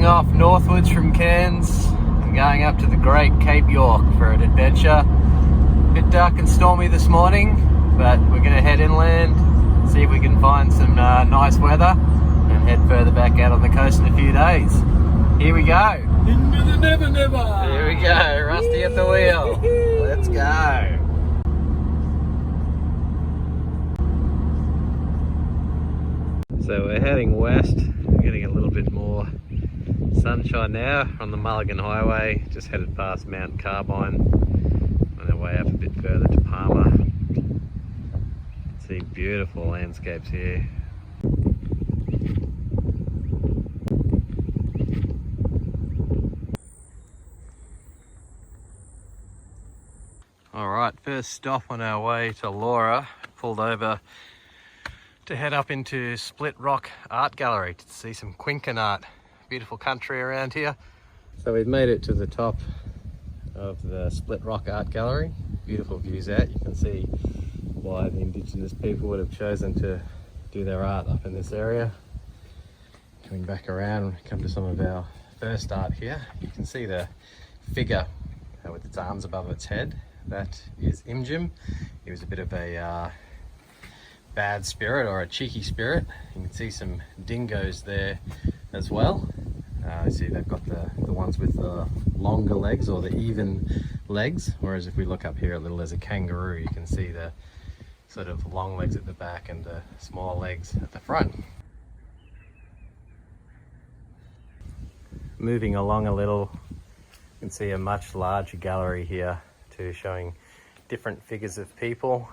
heading off northwards from Cairns and going up to the Great Cape York for an adventure. Bit dark and stormy this morning, but we're going to head inland, see if we can find some nice weather and head further back out on the coast in a few days. Here we go. Into the never never. Here we go, Rusty at the wheel. Let's go. So we're heading west, getting a little bit more sunshine now on the Mulligan Highway, just headed past Mount Carbine on our way up a bit further to Palmer. See beautiful landscapes here. Alright, first stop on our way to Laura, pulled over to head up into Split Rock Art Gallery to see some Quincan art. Beautiful country around here. So we've made it to the top of the Split Rock Art Gallery. Beautiful views out. You can see why the Indigenous people would have chosen to do their art up in this area. Coming back around, come to some of our first art here. You can see the figure with its arms above its head. That is Imjim. He was a bit of a bad spirit or a cheeky spirit. You can see some dingoes there as well. You see they've got the ones with the longer legs or the even legs, whereas if we look up here a little, there's a kangaroo. You can see the sort of long legs at the back and the small legs at the front. Moving along a little, you can see a much larger gallery here too, showing different figures of people.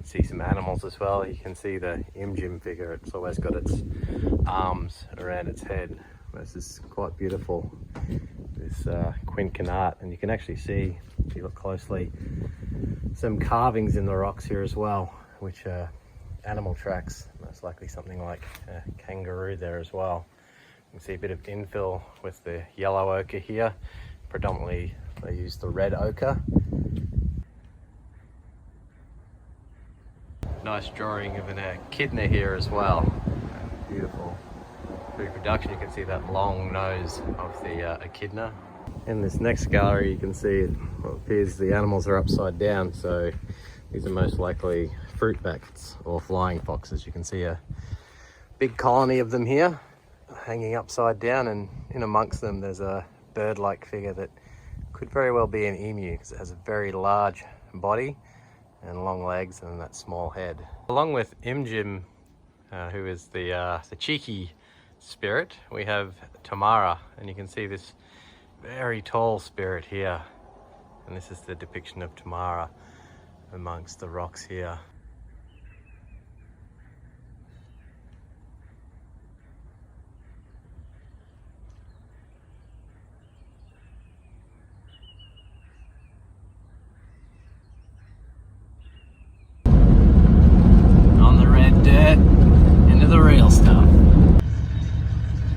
See some animals as well. You can see the Imjim figure. It's always got its arms around its head. This is quite beautiful, this Quincan art, and you can actually see, if you look closely, some carvings in the rocks here as well, which are animal tracks. Most likely something like a kangaroo there as well. You can see a bit of infill with the yellow ochre here. Predominantly they use the red ochre. Nice drawing of an echidna here as well. Beautiful reproduction. You can see that long nose of the echidna. In this next gallery you can see it appears the animals are upside down, so these are most likely fruit bats or flying foxes. You can see a big colony of them here hanging upside down, and in amongst them there's a bird-like figure that could very well be an emu because it has a very large body and long legs and that small head. Along with Imjim, who is the cheeky spirit, we have Tamara, and you can see this very tall spirit here, and this is the depiction of Tamara amongst the rocks here.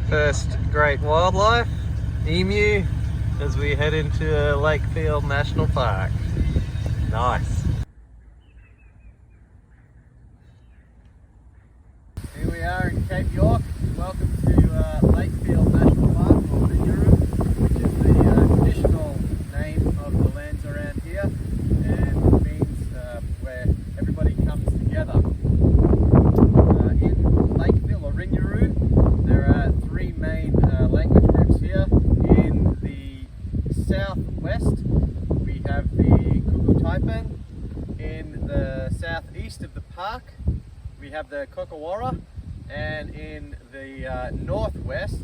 First great wildlife, emu, as we head into Lakefield National Park. Nice. Here we are in Cape York. Welcome to Lakefield National Park, or Ringaru, which is the traditional name of the lands around here, and means where everybody comes together. In Lakefield, or Ringaru, there are three main language groups here. In the southwest we have the Kukutaipan. In the southeast of the park we have the Kokowara, and in the northwest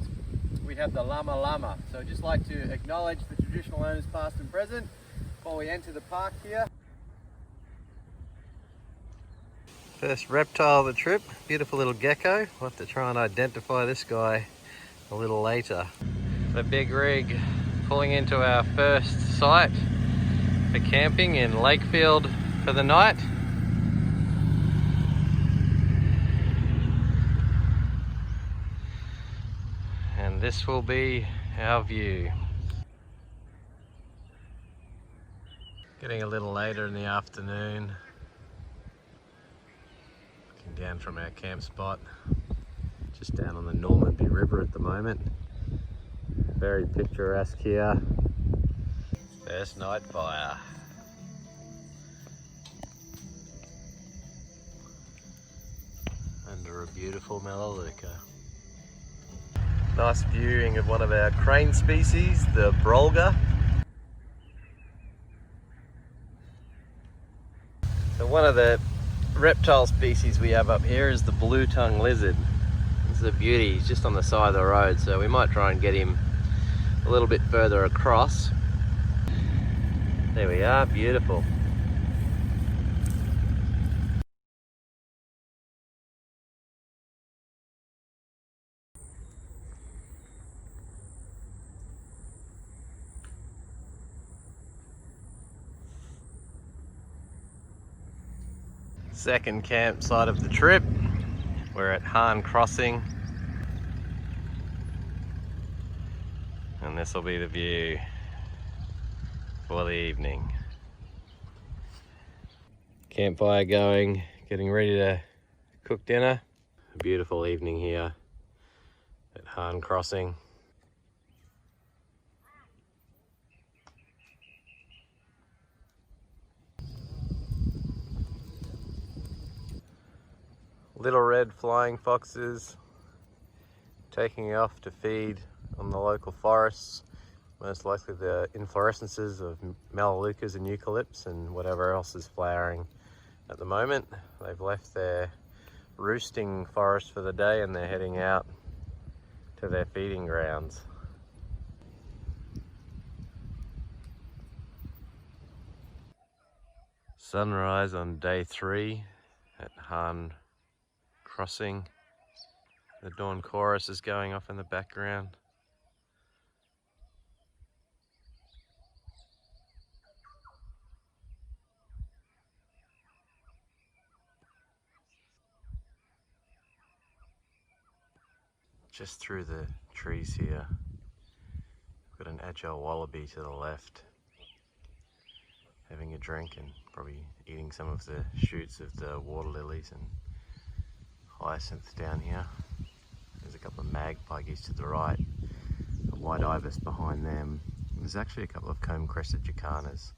we have the Lama Lama. So I'd just like to acknowledge the traditional owners past and present before we enter the park here. First reptile of the trip, beautiful little gecko. We'll have to try and identify this guy a little later. The big rig pulling into our first site for camping in Lakefield for the night. And this will be our view. Getting a little later in the afternoon. Looking down from our camp spot. just down on the Normanby River at the moment. Very picturesque here. First night fire. Under a beautiful melaleuca. Nice viewing of one of our crane species, the brolga. So one of the reptile species we have up here is the blue-tongued lizard. This is a beauty. He's just on the side of the road, so we might try and get him a little bit further across. There we are, beautiful. Second campsite of the trip. We're at Hahn Crossing. And this will be the view for the evening. Campfire going, getting ready to cook dinner. A beautiful evening here at Hahn Crossing. Little red flying foxes taking off to feed on the local forests, most likely the inflorescences of melaleucas and eucalypts and whatever else is flowering at the moment. They've left their roosting forest for the day and they're heading out to their feeding grounds. Sunrise on day 3 at Hahn Crossing. The dawn chorus is going off in the background. Just through the trees here, got an agile wallaby to the left, having a drink and probably eating some of the shoots of the water lilies and hyacinths down here. There's a couple of magpie geese to the right, a white ibis behind them. There's actually a couple of comb-crested jacanas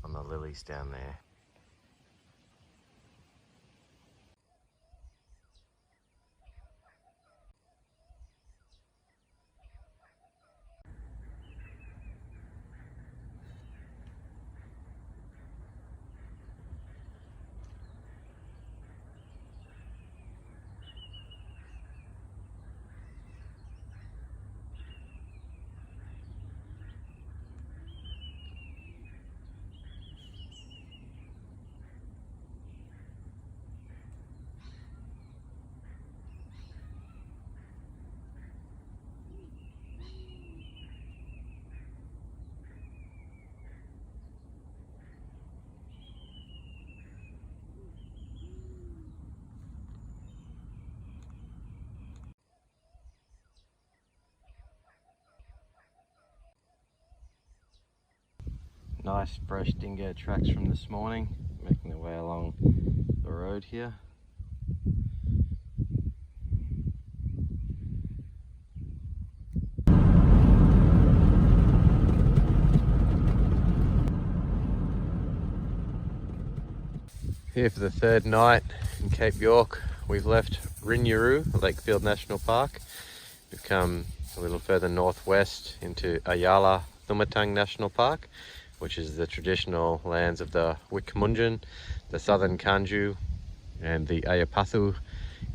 on the lilies down there. Nice fresh dingo tracks from this morning, making their way along the road here. Here for the third night in Cape York. We've left Rinuru, Lakefield National Park. We've come a little further northwest into Ayala Thumatang National Park, which is the traditional lands of the Wikamunjan, the Southern Kanju, and the Ayapathu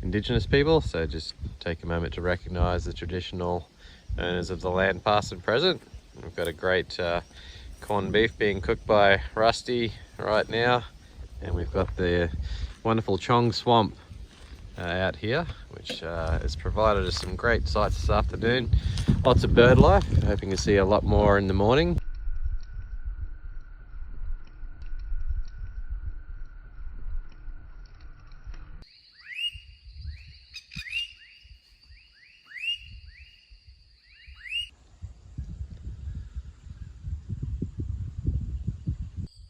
indigenous people. So just take a moment to recognise the traditional owners of the land, past and present. We've got a great corned beef being cooked by Rusty right now, and we've got the wonderful Chong swamp out here, which has provided us some great sights this afternoon. Lots of bird life, hoping to see a lot more in the morning.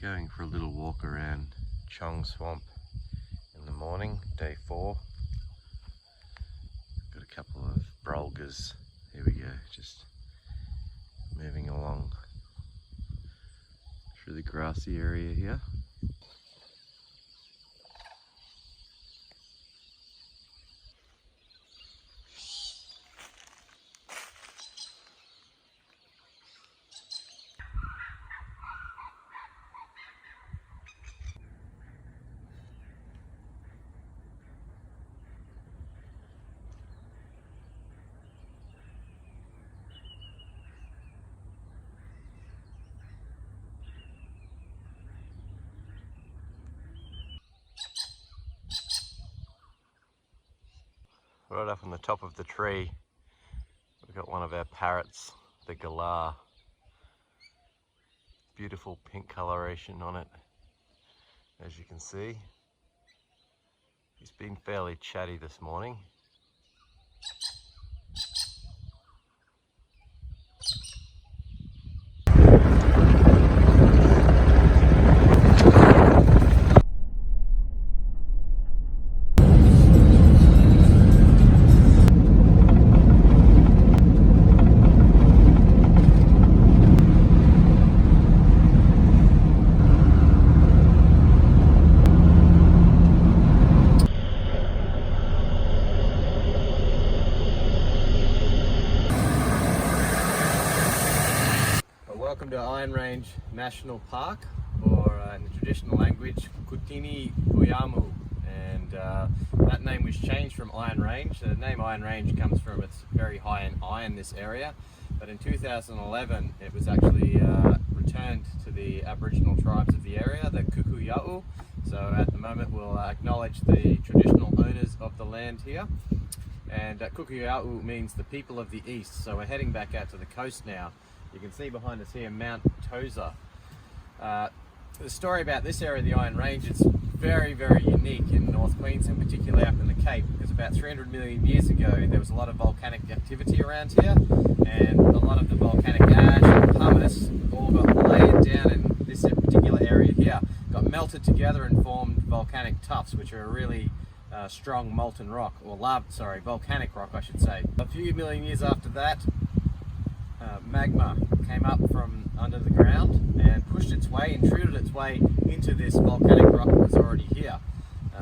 Going for a little walk around Chong swamp in the morning, day 4. Got couple of brolgas. Here we go, just moving along through the grassy area here. Right up on the top of the tree, we've got one of our parrots, the galah. Beautiful pink coloration on it, as you can see. He's been fairly chatty this morning. Welcome to Iron Range National Park, or in the traditional language, Kutini Uyamu. And that name was changed from Iron Range. The name Iron Range comes from it's very high in iron, this area. But in 2011, it was actually returned to the Aboriginal tribes of the area, the Kukuya'u. So at the moment, we'll acknowledge the traditional owners of the land here. And Kukuya'u means the people of the east. So we're heading back out to the coast now. You can see behind us here Mount Tosa. The story about this area of the Iron Range, it's very, very unique in North Queensland, particularly up in the Cape, because about 300 million years ago there was a lot of volcanic activity around here, and a lot of the volcanic ash and pumice all got laid down in this particular area here, got melted together and formed volcanic tuffs, which are a really strong molten rock, or volcanic rock I should say. A few million years after that, magma came up from under the ground and pushed its way, intruded its way into this volcanic rock that was already here.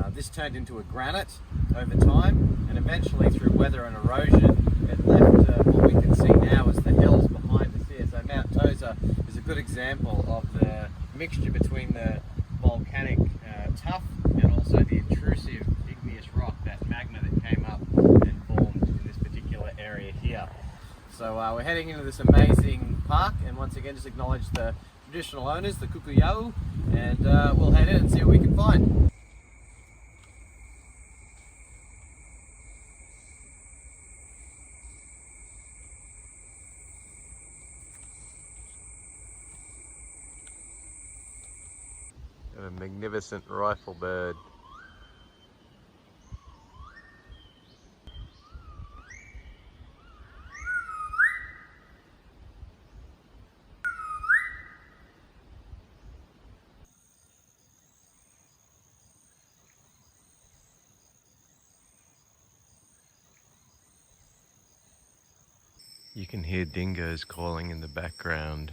This turned into a granite over time, and eventually through weather and erosion it left what we can see now as the hills behind us here. So Mount Tosa is a good example of the mixture between the volcanic tuff and also the intrusive igneous rock, that magma that came up and formed in this particular area here. So we're heading into this amazing park, and once again just acknowledge the traditional owners, the Kukuya'u, and we'll head in and see what we can find. Got a magnificent rifle bird. You can hear dingoes calling in the background.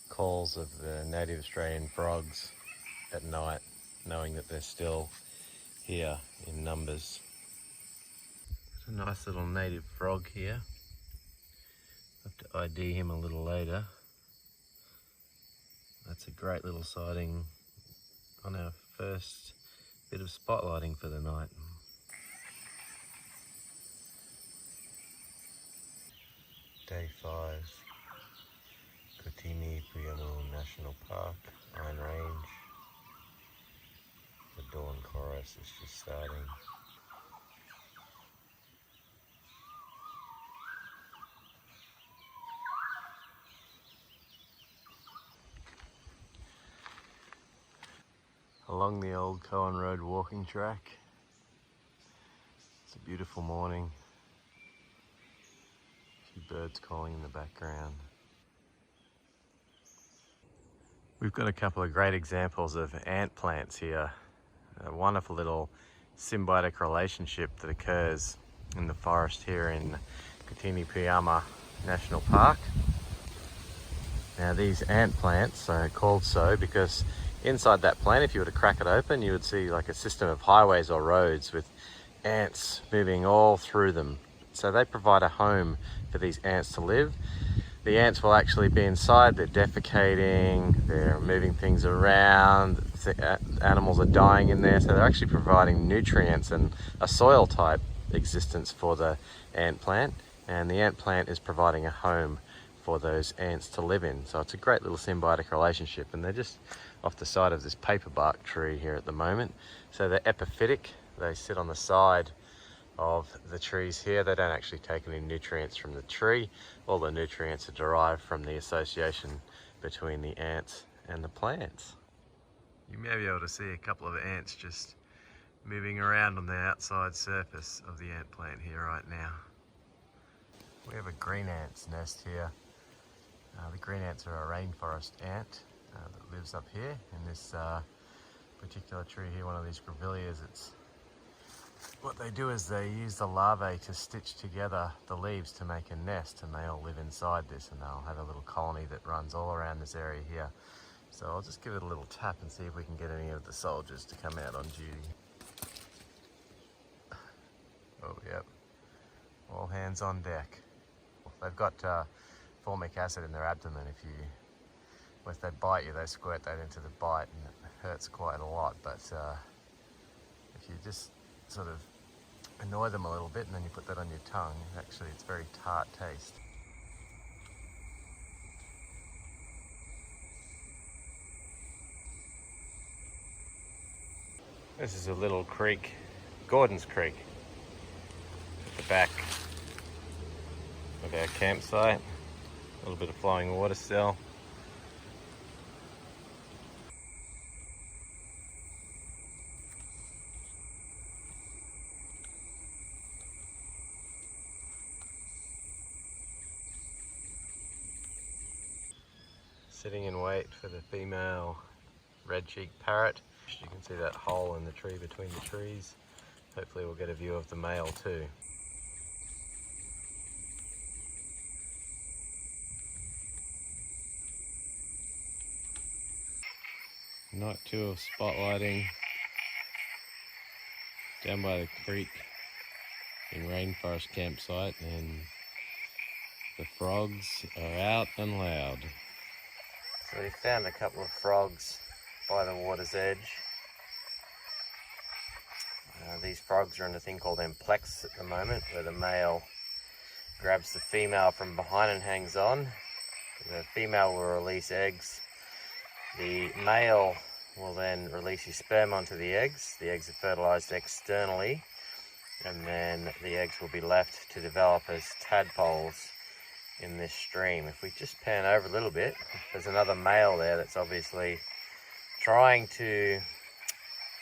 Calls of the native Australian frogs at night, knowing that they're still here in numbers. There's a nice little native frog here. Have to ID him a little later. That's a great little sighting on our first bit of spotlighting for the night. Day 5. Kutini Uyamu National Park, Iron Range. The dawn chorus is just starting. along the old Cohen Road walking track. It's a beautiful morning. A few birds calling in the background. We've got a couple of great examples of ant plants here. A wonderful little symbiotic relationship that occurs in the forest here in Kotini-Puyama National Park. Now these ant plants are called so because inside that plant, if you were to crack it open, you would see like a system of highways or roads with ants moving all through them. So they provide a home for these ants to live. The ants will actually be inside, they're defecating, they're moving things around, animals are dying in there, so they're actually providing nutrients and a soil type existence for the ant plant, and the ant plant is providing a home for those ants to live in. So it's a great little symbiotic relationship, and they're just off the side of this paperbark tree here at the moment. So they're epiphytic, they sit on the side of the trees here. They don't actually take any nutrients from the tree. All the nutrients are derived from the association between the ants and the plants. You may be able to see a couple of ants just moving around on the outside surface of the ant plant here right now. We have a green ant's nest here. The green ants are a rainforest ant that lives up here in this particular tree here, one of these grevilleas. What they do is they use the larvae to stitch together the leaves to make a nest, and they all live inside this, and they'll have a little colony that runs all around this area here. So I'll just give it a little tap and see if we can get any of the soldiers to come out on duty. Oh yep, all hands on deck. They've got formic acid in their abdomen. If they bite you, they squirt that into the bite, and it hurts quite a lot, but if you just sort of annoy them a little bit and then you put that on your tongue, actually it's very tart taste. This is a little creek, Gordon's Creek, at the back of our campsite. A little bit of flowing water still. Sitting in wait for the female red-cheeked parrot. You can see that hole in the tree between the trees. Hopefully we'll get a view of the male too. Night tour of spotlighting down by the creek in Rainforest campsite, and the frogs are out and loud. So we found a couple of frogs by the water's edge. These frogs are in a thing called amplexus at the moment, where the male grabs the female from behind and hangs on. The female will release eggs. The male will then release his sperm onto the eggs. The eggs are fertilized externally, and then the eggs will be left to develop as tadpoles in this stream. If we just pan over a little bit, there's another male there that's obviously trying to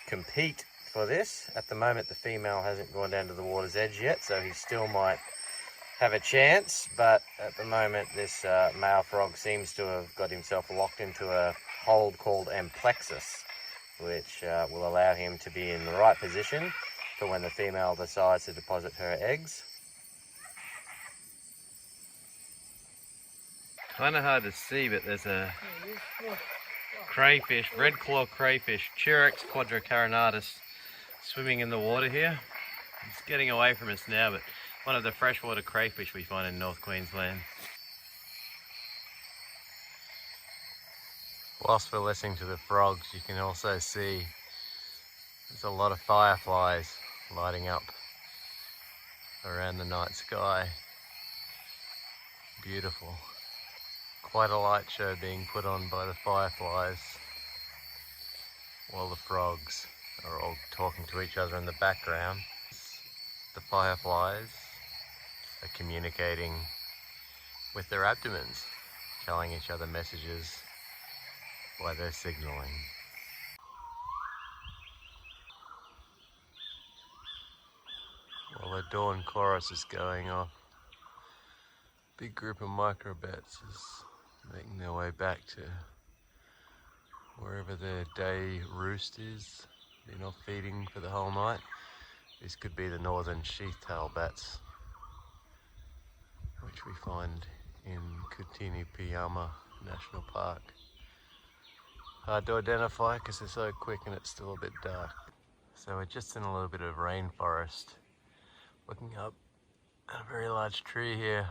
compete for this. At the moment the female hasn't gone down to the water's edge yet, so he still might have a chance, but at the moment this male frog seems to have got himself locked into a hold called amplexus, which will allow him to be in the right position for when the female decides to deposit her eggs. Kind of hard to see, but there's a crayfish, red claw crayfish, Chirex quadricarinatus, swimming in the water here. It's getting away from us now, but one of the freshwater crayfish we find in North Queensland. Whilst we're listening to the frogs, you can also see there's a lot of fireflies lighting up around the night sky. Beautiful. Quite a light show being put on by the fireflies while the frogs are all talking to each other in the background. The fireflies are communicating with their abdomens, telling each other messages while they're signaling. while the dawn chorus is going off. Big group of microbats is making their way back to wherever their day roost is. They're not feeding for the whole night. This could be the northern sheath-tailed bats, which we find in Kutini-Puyama National Park. Hard to identify because they're so quick and it's still a bit dark. So we're just in a little bit of rainforest, looking up at a very large tree here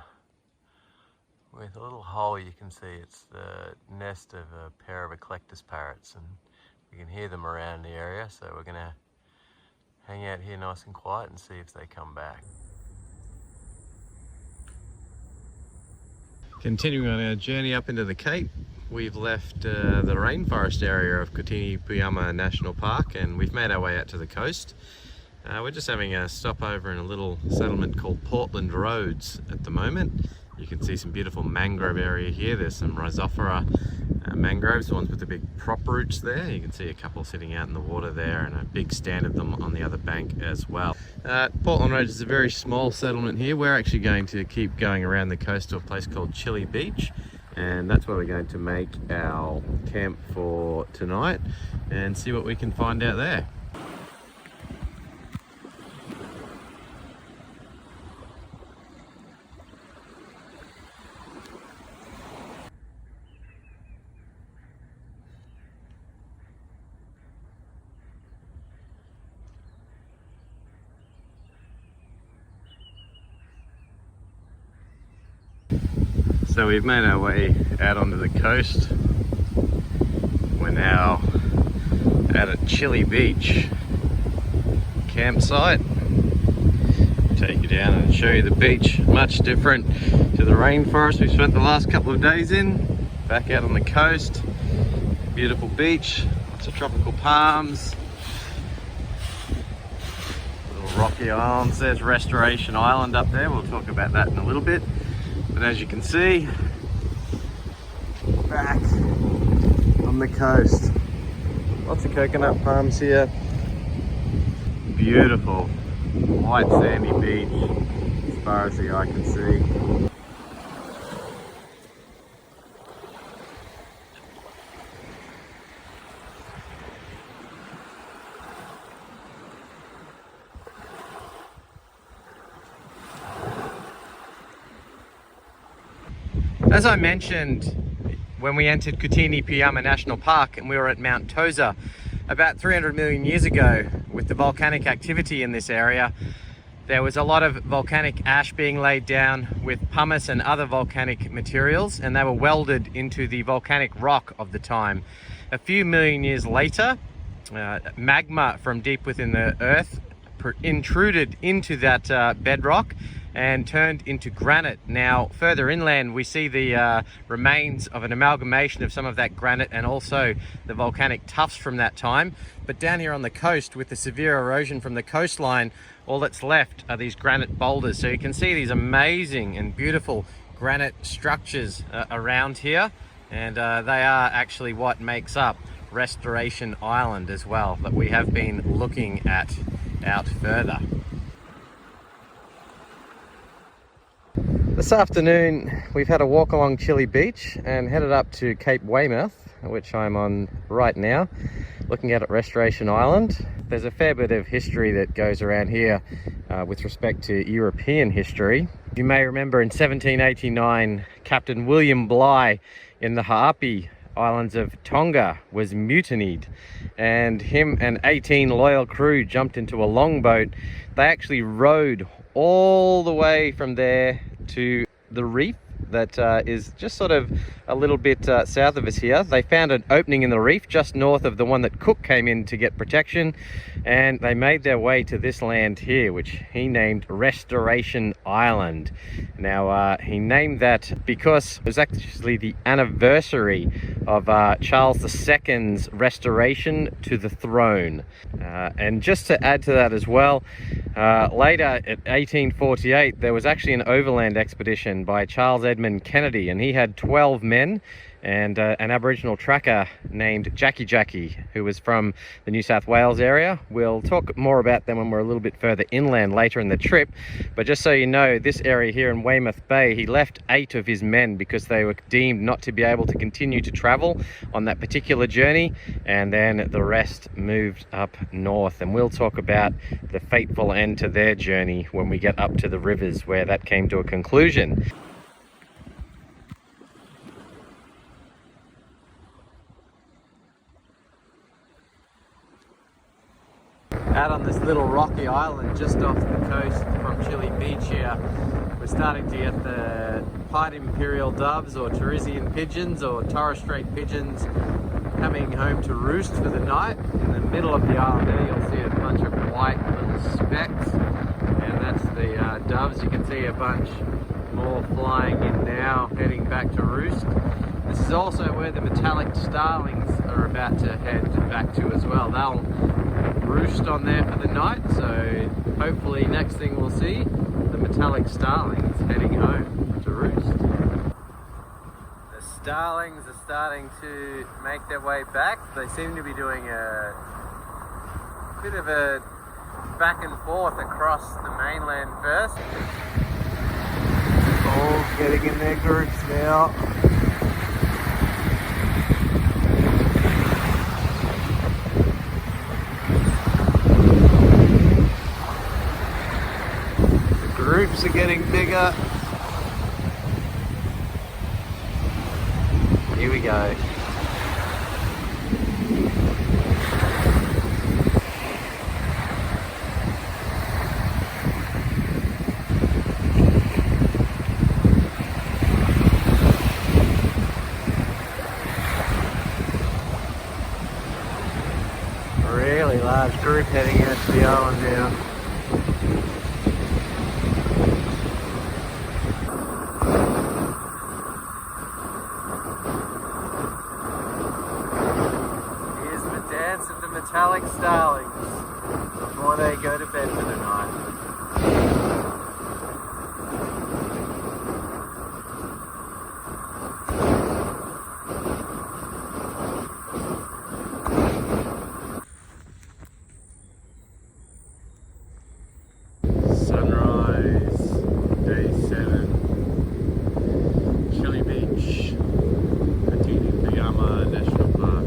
with a little hole. You can see it's the nest of a pair of eclectus parrots, and we can hear them around the area, so we're going to hang out here nice and quiet and see if they come back. Continuing on our journey up into the Cape, we've left the rainforest area of Kutini-Puyama National Park and we've made our way out to the coast. We're just having a stopover in a little settlement called Portland Roads at the moment. You can see some beautiful mangrove area here. There's some Rhizophora mangroves, the ones with the big prop roots there. You can see a couple sitting out in the water there and a big stand of them on the other bank as well. Portland Roads is a very small settlement here. We're actually going to keep going around the coast to a place called Chili Beach, and that's where we're going to make our camp for tonight and see what we can find out there. So we've made our way out onto the coast. We're now at a Chili Beach campsite. Take you down and show you the beach. Much different to the rainforest we spent the last couple of days in. Back out on the coast. Beautiful beach, lots of tropical palms. Little rocky islands. There's Restoration Island up there. We'll talk about that in a little bit. But as you can see, back on the coast, lots of coconut palms here. Beautiful white sandy beach as far as the eye can see. As I mentioned, when we entered Kutini-Puyama National Park and we were at Mount Tosa about 300 million years ago, with the volcanic activity in this area, there was a lot of volcanic ash being laid down with pumice and other volcanic materials, and they were welded into the volcanic rock of the time. A few million years later, magma from deep within the earth intruded into that bedrock and turned into granite. Now further inland we see the remains of an amalgamation of some of that granite and also the volcanic tuffs from that time. But down here on the coast, with the severe erosion from the coastline, all that's left are these granite boulders. So you can see these amazing and beautiful granite structures around here, and they are actually what makes up Restoration Island as well, that we have been looking at out further. This afternoon we've had a walk along Chili Beach and headed up to Cape Weymouth, which I'm on right now, looking out at Restoration Island. There's a fair bit of history that goes around here with respect to European history. You may remember in 1789, Captain William Bligh in the Ha'api Islands of Tonga was mutinied, and him and 18 loyal crew jumped into a longboat. They actually rowed all the way from there to the reef that is just sort of a little bit south of us here. They found an opening in the reef just north of the one that Cook came in to get protection, and they made their way to this land here, which he named Restoration Island. Now he named that because it was actually the anniversary of Charles II's restoration to the throne. And just to add to that as well, later at 1848 there was actually an overland expedition by Charles Edmund Kennedy, and he had 12 men, and an Aboriginal tracker named Jackie, who was from the New South Wales area. We'll talk more about them when we're a little bit further inland later in the trip, but just so you know, this area here in Weymouth Bay, he left 8 of his men because they were deemed not to be able to continue to travel on that particular journey, and then the rest moved up north, and we'll talk about the fateful end to their journey when we get up to the rivers where that came to a conclusion. Out on this little rocky island just off the coast from Chile Beach here, we're starting to get the pied imperial doves or Torresian pigeons or Torres Strait pigeons coming home to roost for the night. In the middle of the island there you'll see a bunch of white little specks, and that's the doves. You can see a bunch more flying in now, heading back to roost. This is also where the metallic starlings are about to head back to as well. They'll roost on there for the night, so hopefully next thing we'll see, the metallic starlings heading home to roost. The starlings are starting to make their way back. They seem to be doing a bit of a back and forth across the mainland first. All getting in their groups now. Groups are getting bigger. Here we go. Really large group heading out to the island now. Metallic starlings before they go to bed for the night. Sunrise, day 7, Chile Beach, Peninsula National Park.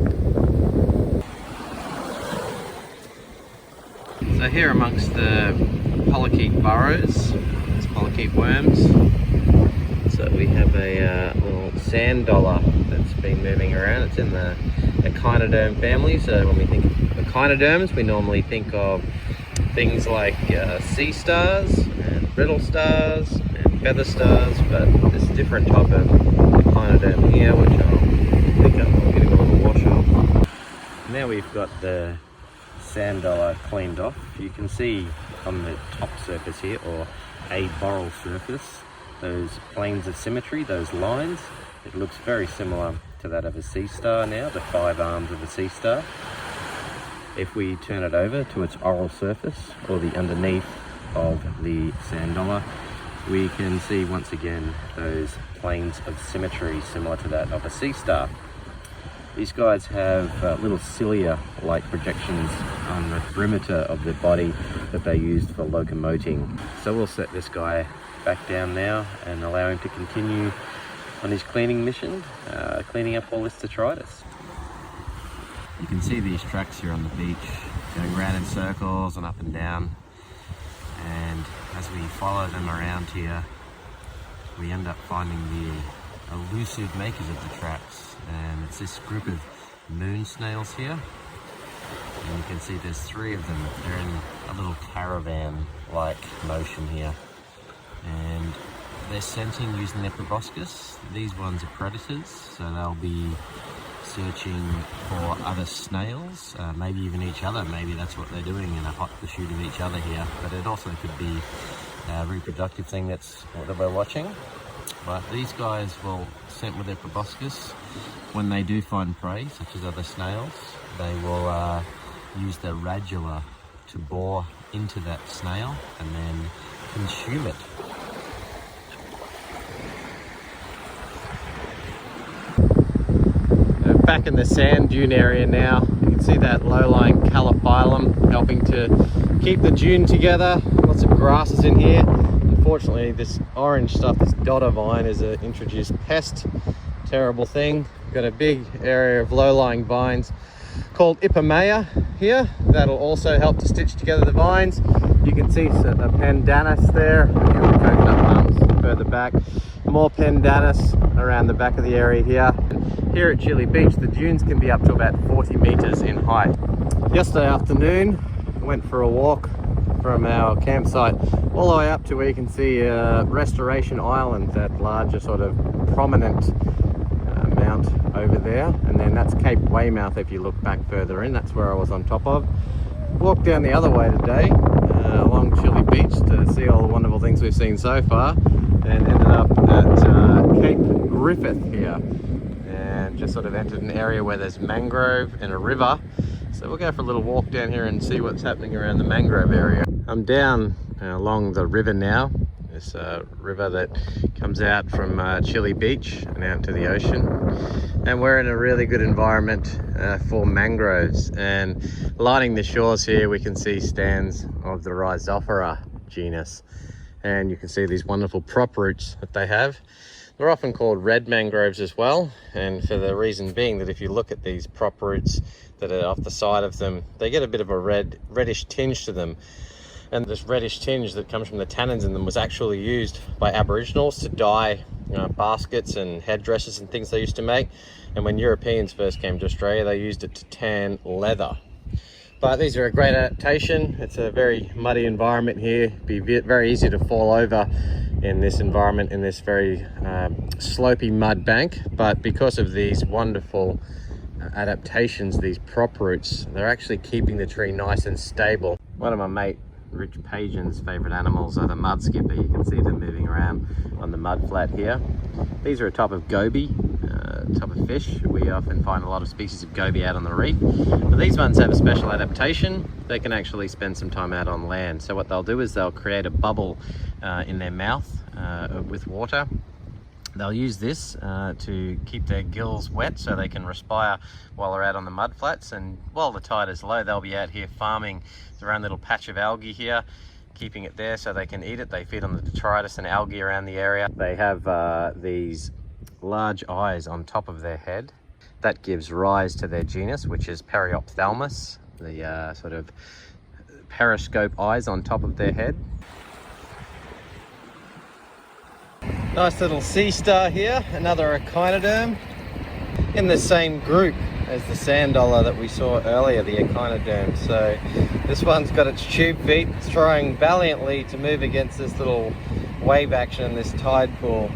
So here amongst the polychaete burrows, it's polychaete worms. So we have a little sand dollar that's been moving around. It's in the echinoderm family. So when we think of echinoderms, we normally think of things like sea stars and brittle stars and feather stars, but this different type of echinoderm here, which I'll pick up. I'm getting a little wash off. Now we've got the sand dollar cleaned off. You can see on the top surface here, or a boral surface, those planes of symmetry, those lines. It looks very similar to that of a sea star now, the 5 arms of a sea star. If we turn it over to its oral surface, or the underneath of the sand dollar, we can see once again those planes of symmetry similar to that of a sea star. These guys have little cilia-like projections on the perimeter of the body that they used for locomoting. So we'll set this guy back down now and allow him to continue on his cleaning mission, cleaning up all this detritus. You can see these tracks here on the beach going round in circles and up and down, and as we follow them around here, we end up finding the elusive makers of the tracks. And it's this group of moon snails here, and you can see there's 3 of them. They're in a little caravan-like motion here, and they're scenting using their proboscis. These ones are predators, so they'll be searching for other snails, maybe even each other. Maybe that's what they're doing, in a hot pursuit of each other here, but it also could be a reproductive thing that's what we're watching. But these guys will scent with their proboscis. When they do find prey, such as other snails, they will use their radula to bore into that snail and then consume it. back in the sand dune area now. You can see that low-lying calophyllum helping to keep the dune together. Lots of grasses in here. Unfortunately, this orange stuff, this dodder vine, is an introduced pest. Terrible thing. We've got a big area of low-lying vines called Ipomaea here. That'll also help to stitch together the vines. You can see a pandanus there, the coconut palms further back. More pandanus around the back of the area here. Here at Chile Beach, the dunes can be up to about 40 meters in height. Yesterday afternoon, went for a walk from our campsite all the way up to where you can see Restoration Island, that larger sort of prominent mount over there, and then that's Cape Weymouth. If you look back further in, that's where I was on top of. Walked down the other way today along Chile Beach to see all the wonderful things we've seen so far, and ended up at Cape Griffith here, and just sort of entered an area where there's mangrove and a river. So we'll go for a little walk down here and see what's happening around the mangrove area. I'm down along the river now. This river that comes out from Chile Beach and out to the ocean. And we're in a really good environment for mangroves. And lining the shores here, we can see stands of the Rhizophora genus. And you can see these wonderful prop roots that they have. They're often called red mangroves as well, and for the reason being that if you look at these prop roots that are off the side of them, they get a bit of a reddish tinge to them. And this reddish tinge that comes from the tannins in them was actually used by Aboriginals to dye baskets and headdresses and things they used to make. And when Europeans first came to Australia, they used it to tan leather. But these are a great adaptation. It's a very muddy environment here. It'd be very easy to fall over in this environment, in this very slopey mud bank. But because of these wonderful adaptations, these prop roots, they're actually keeping the tree nice and stable. One of my mate Rich Pagan's favourite animals are the mud skipper. You can see them moving around on the mud flat here. These are a type of goby, type of fish. We often find a lot of species of goby out on the reef, but these ones have a special adaptation. They can actually spend some time out on land. So what they'll do is they'll create a bubble in their mouth with water. They'll use this to keep their gills wet so they can respire while they're out on the mud flats, and while the tide is low, they'll be out here farming their own little patch of algae here, keeping it there so they can eat it. They feed on the detritus and algae around the area. They have these large eyes on top of their head. That gives rise to their genus, which is Periophthalmus, the sort of periscope eyes on top of their head. Nice little sea star here, another echinoderm in the same group as the sand dollar that we saw earlier, the echinoderm. So this one's got its tube feet. It's trying valiantly to move against this little wave action, this tide pool.